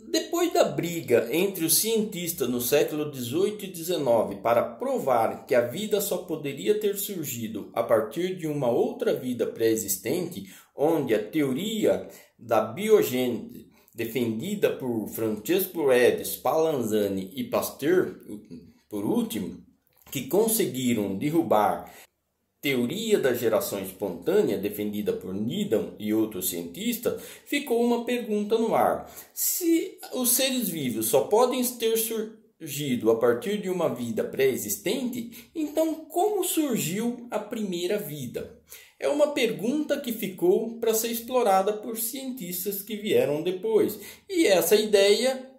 Depois da briga entre os cientistas no século XVIII e XIX para provar que a vida só poderia ter surgido a partir de uma outra vida pré-existente, onde a teoria da biogênese, defendida por Francesco Redi, Spallanzani e Pasteur, por último, que conseguiram derrubar teoria da geração espontânea, defendida por Needham e outros cientistas, ficou uma pergunta no ar. Se os seres vivos só podem ter surgido a partir de uma vida pré-existente, então como surgiu a primeira vida? É uma pergunta que ficou para ser explorada por cientistas que vieram depois. E essa ideia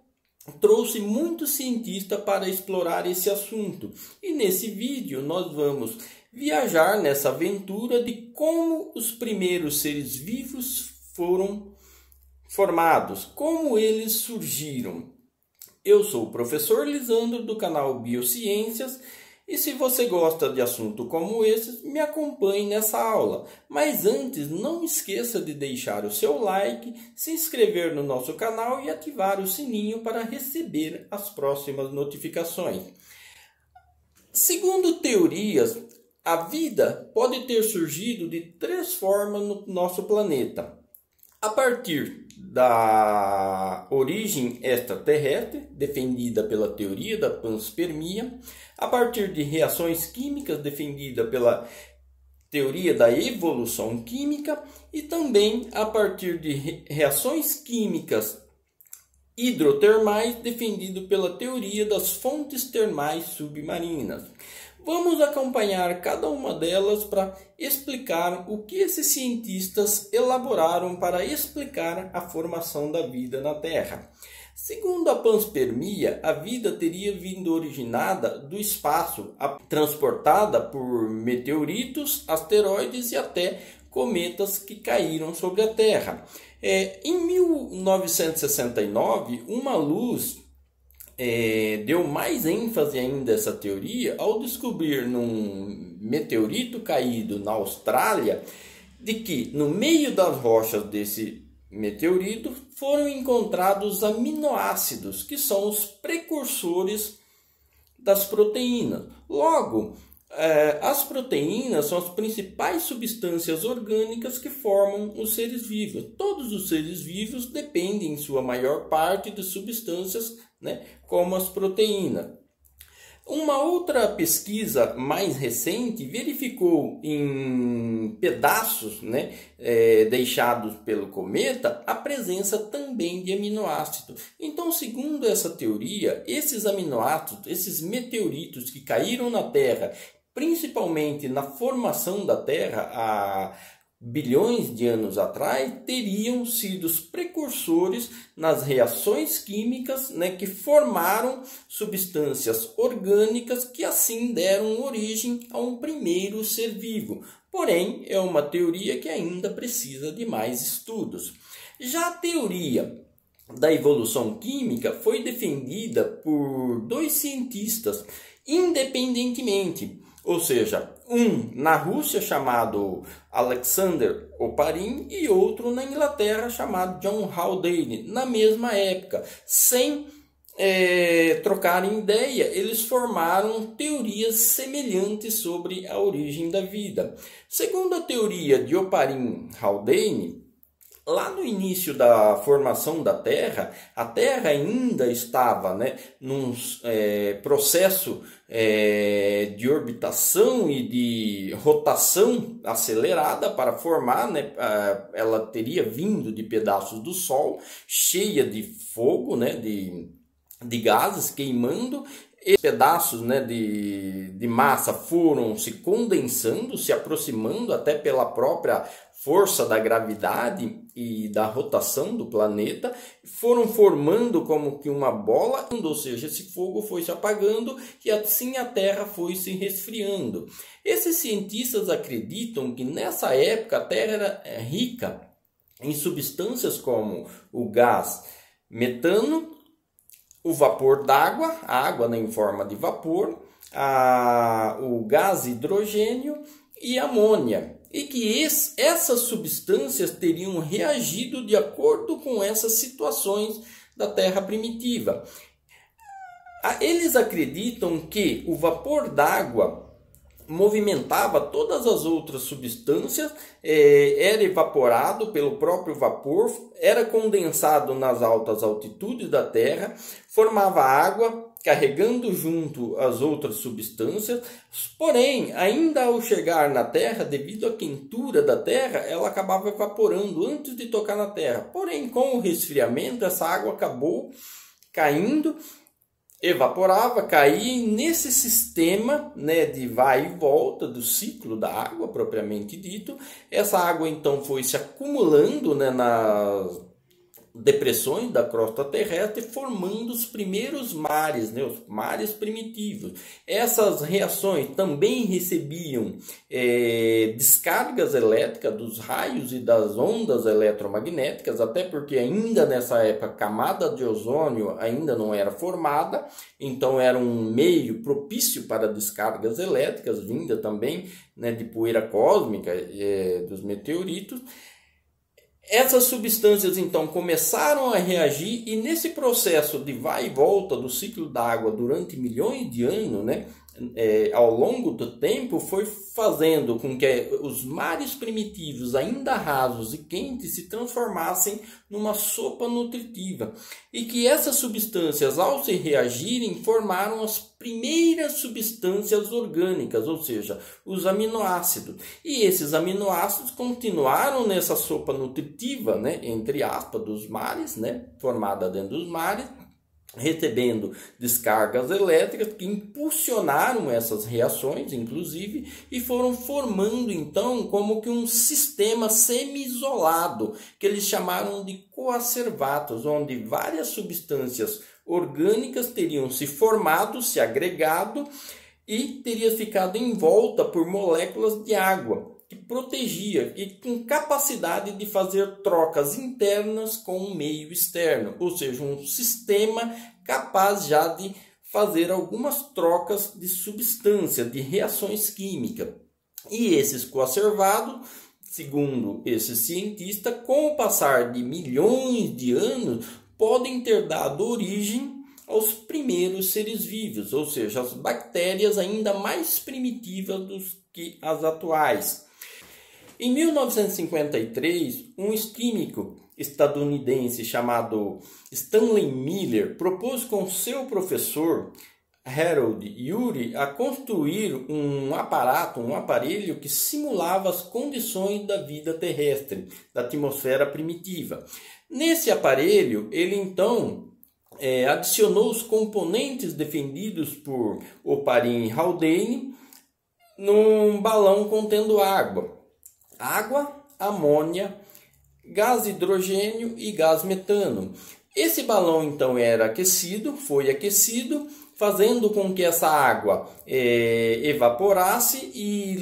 trouxe muitos cientistas para explorar esse assunto. E nesse vídeo nós vamos viajar nessa aventura de como os primeiros seres vivos foram formados, como eles surgiram. Eu sou o professor Lisandro do canal Biociências e se você gosta de assunto como esse, me acompanhe nessa aula. Mas antes, não esqueça de deixar o seu like, se inscrever no nosso canal e ativar o sininho para receber as próximas notificações. Segundo teorias, a vida pode ter surgido de três formas no nosso planeta. A partir da origem extraterrestre, defendida pela teoria da panspermia, a partir de reações químicas, defendida pela teoria da evolução química, e também a partir de reações químicas hidrotermais, defendido pela teoria das fontes termais submarinas. Vamos acompanhar cada uma delas para explicar o que esses cientistas elaboraram para explicar a formação da vida na Terra. Segundo a panspermia, a vida teria vindo originada do espaço, transportada por meteoritos, asteroides e até cometas que caíram sobre a Terra. Em 1969, uma luz deu mais ênfase ainda a essa teoria ao descobrir num meteorito caído na Austrália de que no meio das rochas desse meteorito foram encontrados aminoácidos, que são os precursores das proteínas. Logo, as proteínas são as principais substâncias orgânicas que formam os seres vivos. Todos os seres vivos dependem, em sua maior parte, de substâncias, como as proteínas. Uma outra pesquisa mais recente verificou em pedaços deixados pelo cometa a presença também de aminoácidos. Então, segundo essa teoria, esses aminoácidos, esses meteoritos que caíram na Terra, principalmente na formação da Terra há bilhões de anos atrás, teriam sido os precursores nas reações químicas que formaram substâncias orgânicas que assim deram origem a um primeiro ser vivo. Porém, é uma teoria que ainda precisa de mais estudos. Já a teoria da evolução química foi defendida por dois cientistas independentemente. Ou seja, um na Rússia chamado Alexander Oparin e outro na Inglaterra chamado John Haldane, na mesma época. Sem trocarem ideia, eles formaram teorias semelhantes sobre a origem da vida. Segundo a teoria de Oparin-Haldane, lá no início da formação da Terra, a Terra ainda estava num processo de orbitação e de rotação acelerada para formar, ela teria vindo de pedaços do Sol, cheia de fogo, de gases queimando. Esses pedaços de massa foram se condensando, se aproximando até pela própria força da gravidade e da rotação do planeta, foram formando como que uma bola, ou seja, esse fogo foi se apagando e assim a Terra foi se resfriando. Esses cientistas acreditam que nessa época a Terra era rica em substâncias como o gás metano, o vapor d'água, a água em forma de vapor, o gás hidrogênio e amônia. E que essas substâncias teriam reagido de acordo com essas situações da Terra primitiva. Eles acreditam que o vapor d'água movimentava todas as outras substâncias, era evaporado pelo próprio vapor, era condensado nas altas altitudes da Terra, formava água, carregando junto as outras substâncias, porém, ainda ao chegar na Terra, devido à quentura da Terra, ela acabava evaporando antes de tocar na Terra. Porém, com o resfriamento, essa água acabou caindo, evaporava, caía, e nesse sistema, né, de vai e volta do ciclo da água propriamente dito, essa água então foi se acumulando, né, nas depressões da crosta terrestre, formando os primeiros mares, né, os mares primitivos. Essas reações também recebiam descargas elétricas dos raios e das ondas eletromagnéticas, até porque ainda nessa época a camada de ozônio ainda não era formada, então era um meio propício para descargas elétricas, vinda também, né, de poeira cósmica dos meteoritos. Essas substâncias então começaram a reagir, e nesse processo de vai e volta do ciclo da água durante milhões de anos, né, ao longo do tempo, foi fazendo com que os mares primitivos, ainda rasos e quentes, se transformassem numa sopa nutritiva, e que essas substâncias, ao se reagirem, formaram as primeiras substâncias orgânicas, ou seja, os aminoácidos. E esses aminoácidos continuaram nessa sopa nutritiva, né, entre aspas, dos mares, né, formada dentro dos mares, recebendo descargas elétricas que impulsionaram essas reações, inclusive, e foram formando então como que um sistema semi-isolado, que eles chamaram de coacervatos, onde várias substâncias orgânicas teriam se formado, se agregado, e teria ficado em volta por moléculas de água, que protegia e com capacidade de fazer trocas internas com o meio externo, ou seja, um sistema capaz já de fazer algumas trocas de substância, de reações químicas. E esses coacervados, segundo esse cientista, com o passar de milhões de anos, podem ter dado origem aos primeiros seres vivos, ou seja, as bactérias ainda mais primitivas do que as atuais. Em 1953, um químico estadunidense chamado Stanley Miller propôs com seu professor Harold Urey a construir um aparelho que simulava as condições da vida terrestre, da atmosfera primitiva. Nesse aparelho, ele então adicionou os componentes defendidos por Oparin e Haldane num balão contendo água, amônia, gás hidrogênio e gás metano. Esse balão então foi aquecido, fazendo com que essa água evaporasse e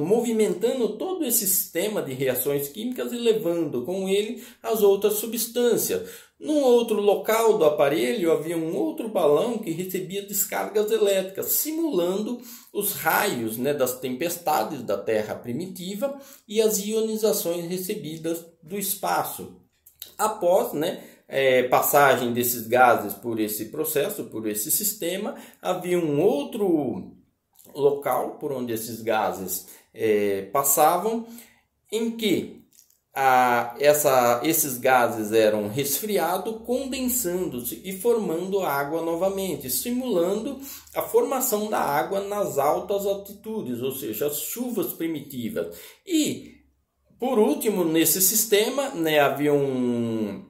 movimentando todo esse sistema de reações químicas e levando com ele as outras substâncias. Num outro local do aparelho havia um outro balão que recebia descargas elétricas, simulando os raios, né, das tempestades da Terra primitiva e as ionizações recebidas do espaço. Após, passagem desses gases por esse processo, por esse sistema, havia um outro local por onde esses gases passavam, em que esses gases eram resfriados, condensando-se e formando água novamente, simulando a formação da água nas altas altitudes, ou seja, as chuvas primitivas. E, por último, nesse sistema, havia um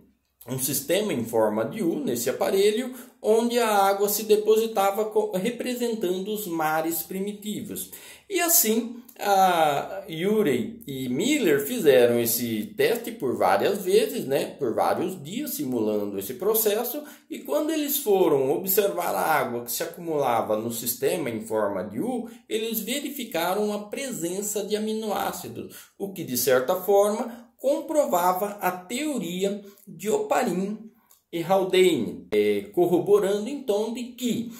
sistema em forma de U nesse aparelho, onde a água se depositava representando os mares primitivos. E assim, Urey e Miller fizeram esse teste por várias vezes, por vários dias, simulando esse processo, e quando eles foram observar a água que se acumulava no sistema em forma de U, eles verificaram a presença de aminoácidos, o que de certa forma comprovava a teoria de Oparin e Haldane, corroborando então de que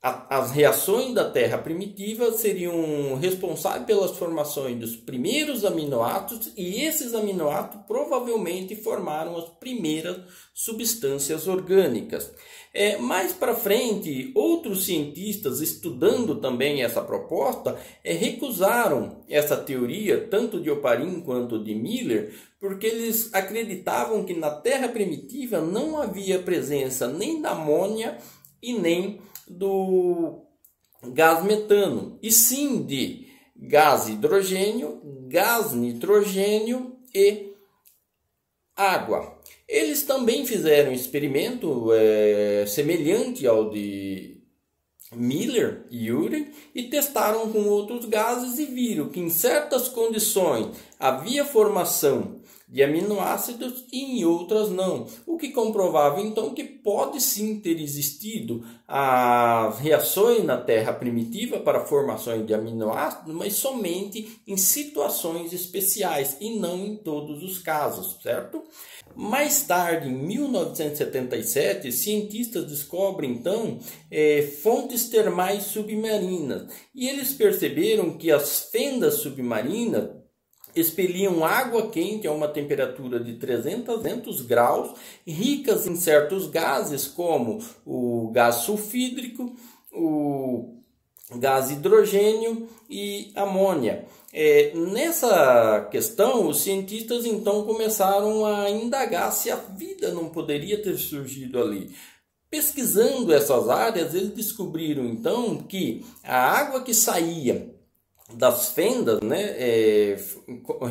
as reações da Terra primitiva seriam responsáveis pelas formações dos primeiros aminoácidos, e esses aminoácidos provavelmente formaram as primeiras substâncias orgânicas. Mais para frente, outros cientistas, estudando também essa proposta, recusaram essa teoria, tanto de Oparin quanto de Miller, porque eles acreditavam que na Terra primitiva não havia presença nem da amônia e nem do gás metano, e sim de gás hidrogênio, gás nitrogênio e água. Eles também fizeram um experimento semelhante ao de Miller e Urey e testaram com outros gases e viram que em certas condições havia formação de aminoácidos e em outras não, o que comprovava então que pode sim ter existido as reações na Terra primitiva para formações de aminoácidos, mas somente em situações especiais e não em todos os casos, certo? Mais tarde, em 1977, cientistas descobrem então fontes termais submarinas, e eles perceberam que as fendas submarinas expeliam água quente a uma temperatura de 300 graus, ricas em certos gases como o gás sulfídrico, o gás hidrogênio e amônia. Nessa questão, os cientistas então começaram a indagar se a vida não poderia ter surgido ali. Pesquisando essas áreas, eles descobriram então que a água que saía das fendas,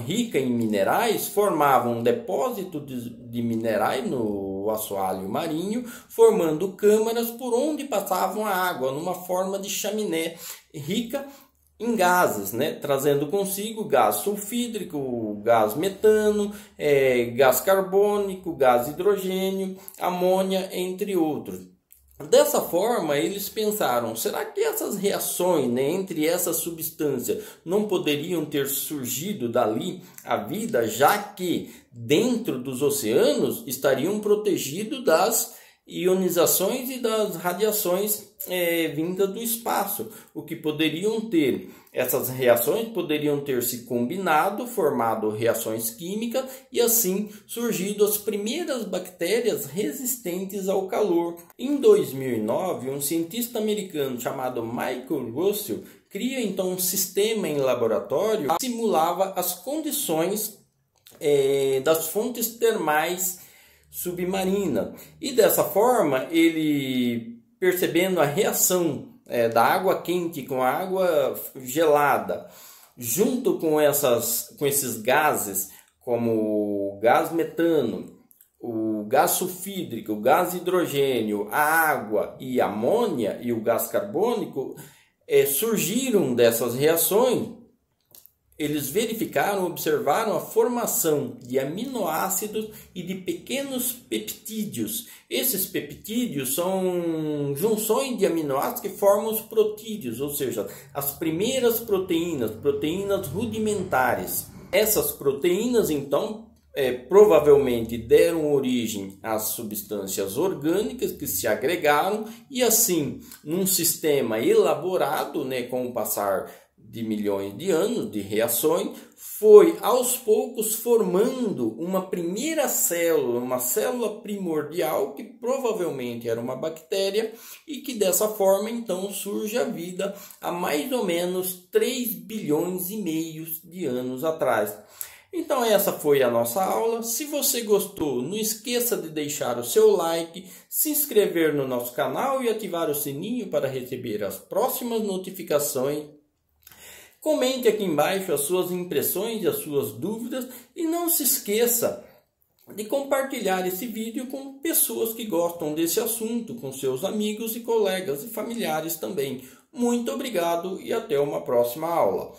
rica em minerais, formavam um depósito de minerais no assoalho marinho, formando câmaras por onde passavam a água, numa forma de chaminé rica em gases, trazendo consigo gás sulfídrico, gás metano, gás carbônico, gás hidrogênio, amônia, entre outros. Dessa forma, eles pensaram, será que essas reações entre essas substâncias não poderiam ter surgido dali a vida, já que dentro dos oceanos estariam protegidos das ionizações e das radiações vindas do espaço, o que poderiam ter, essas reações poderiam ter se combinado, formado reações químicas e assim surgido as primeiras bactérias resistentes ao calor. Em 2009, um cientista americano chamado Michael Russell cria então um sistema em laboratório que simulava as condições das fontes termais submarina, e dessa forma ele, percebendo a reação da água quente com a água gelada, junto com esses gases como o gás metano, o gás sulfídrico, o gás hidrogênio, a água e a amônia e o gás carbônico, surgiram dessas reações. Eles verificaram, observaram a formação de aminoácidos e de pequenos peptídeos. Esses peptídeos são junções de aminoácidos que formam os protídeos, ou seja, as primeiras proteínas rudimentares. Essas proteínas, então, provavelmente deram origem às substâncias orgânicas que se agregaram e assim, num sistema elaborado, com o passar de milhões de anos de reações, foi aos poucos formando uma primeira célula, uma célula primordial que provavelmente era uma bactéria e que dessa forma então surge a vida há mais ou menos 3 bilhões e meio de anos atrás. Então essa foi a nossa aula. Se você gostou, não esqueça de deixar o seu like, se inscrever no nosso canal e ativar o sininho para receber as próximas notificações. Comente aqui embaixo as suas impressões e as suas dúvidas e não se esqueça de compartilhar esse vídeo com pessoas que gostam desse assunto, com seus amigos e colegas e familiares também. Muito obrigado e até uma próxima aula.